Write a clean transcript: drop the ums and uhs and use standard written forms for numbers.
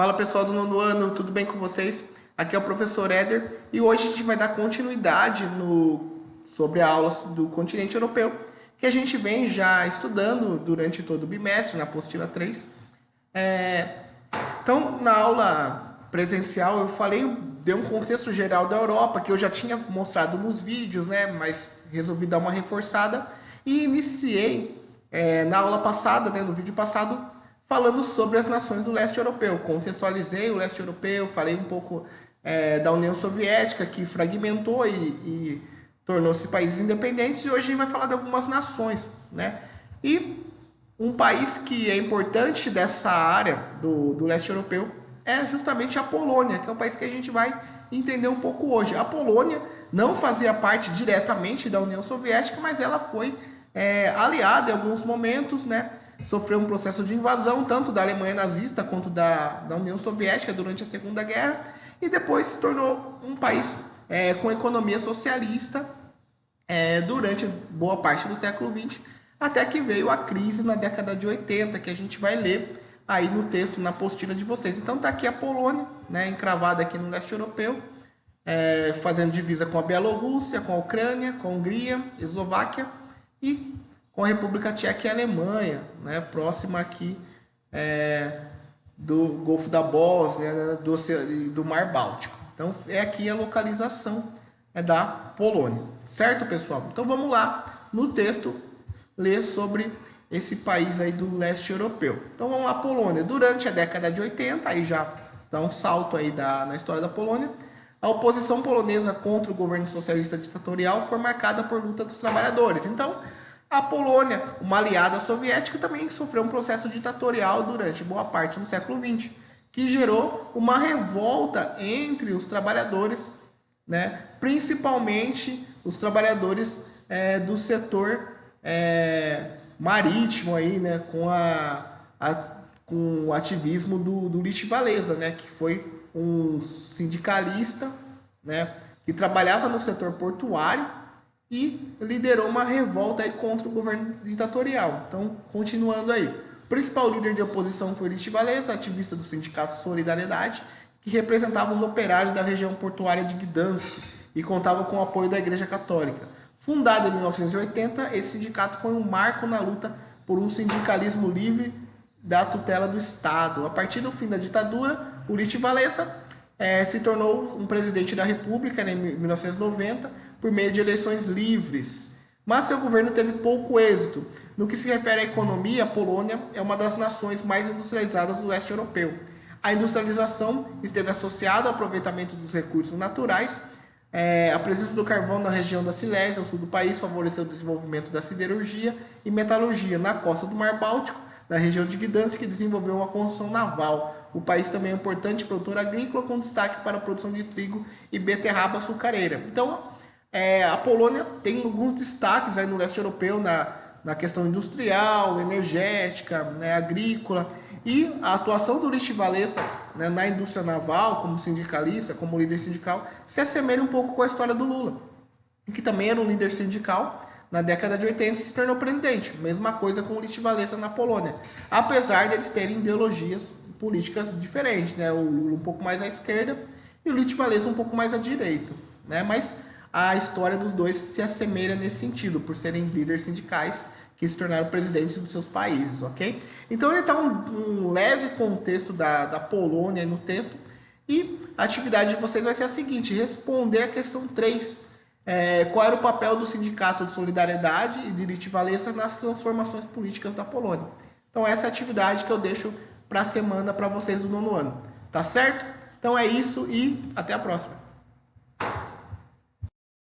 Fala pessoal do nono ano, tudo bem com vocês? Aqui é o professor Éder e hoje a gente vai dar continuidade sobre a aula do continente europeu que a gente vem já estudando durante todo o bimestre, na apostila 3. Então, na aula presencial eu dei um contexto geral da Europa, que eu já tinha mostrado nos vídeos, né? Mas resolvi dar uma reforçada e iniciei na aula passada, né, no vídeo passado, falando sobre as nações do leste europeu. Contextualizei o leste europeu, falei um pouco da União Soviética, que fragmentou e tornou-se países independentes, e hoje a gente vai falar de algumas nações, né? E um país que é importante dessa área do leste europeu é justamente a Polônia, que é um país que a gente vai entender um pouco hoje. A Polônia não fazia parte diretamente da União Soviética, mas ela foi aliada em alguns momentos, né? Sofreu um processo de invasão, tanto da Alemanha nazista quanto da União Soviética durante a Segunda Guerra, e depois se tornou um país com economia socialista durante boa parte do século XX, até que veio a crise na década de 80, que a gente vai ler aí no texto, na apostila de vocês. Então está aqui a Polônia, né, encravada aqui no leste europeu, fazendo divisa com a Bielorrússia, com a Ucrânia, com a Hungria, Eslováquia e com a República Tcheca e a Alemanha, né, próxima aqui do Golfo da Bósnia, né, do Mar Báltico. Então é aqui a localização da Polônia, certo, pessoal? Então vamos lá no texto ler sobre esse país aí do leste europeu. Então vamos lá, Polônia. Durante a década de 80, aí já dá um salto aí na história da Polônia, a oposição polonesa contra o governo socialista ditatorial foi marcada por luta dos trabalhadores. Então, a Polônia, uma aliada soviética, também sofreu um processo ditatorial durante boa parte do século XX, que gerou uma revolta entre os trabalhadores, né? Principalmente os trabalhadores do setor marítimo, aí, né? Com o ativismo do Lech Walesa, né? Que foi um sindicalista, né? Que trabalhava no setor portuário e liderou uma revolta aí contra o governo ditatorial. Então, continuando aí. O principal líder de oposição foi Lech Walesa, ativista do sindicato Solidariedade, que representava os operários da região portuária de Gdansk e contava com o apoio da Igreja Católica. Fundado em 1980, esse sindicato foi um marco na luta por um sindicalismo livre da tutela do Estado. A partir do fim da ditadura, o Lech Walesa se tornou um presidente da República, né, em 1990, por meio de eleições livres. Mas seu governo teve pouco êxito. No que se refere à economia, a Polônia é uma das nações mais industrializadas do leste europeu. A industrialização esteve associada ao aproveitamento dos recursos naturais. A presença do carvão na região da Silésia, ao sul do país, favoreceu o desenvolvimento da siderurgia e metalurgia. Na costa do Mar Báltico, na região de Gdansk, desenvolveu uma construção naval. O país também é um importante produtor agrícola, com destaque para a produção de trigo e beterraba açucareira. Então, a Polônia tem alguns destaques aí no leste europeu na questão industrial, energética, né, agrícola. E a atuação do Lech Walesa, né, na indústria naval, como sindicalista, como líder sindical, se assemelha um pouco com a história do Lula, que também era um líder sindical na década de 80 e se tornou presidente. Mesma coisa com o Lech Walesa na Polônia, apesar de eles terem ideologias políticas diferentes, né? O Lula um pouco mais à esquerda e o Lech Walesa um pouco mais à direita, né? Mas a história dos dois se assemelha nesse sentido, por serem líderes sindicais que se tornaram presidentes dos seus países, ok? Então ele está um leve contexto da Polônia no texto, e a atividade de vocês vai ser a seguinte: responder a questão 3. Qual era o papel do Sindicato de Solidariedade e de Lech Walesa nas transformações políticas da Polônia? Então essa é a atividade que eu deixo para a semana para vocês do nono ano, tá certo? Então é isso e até a próxima.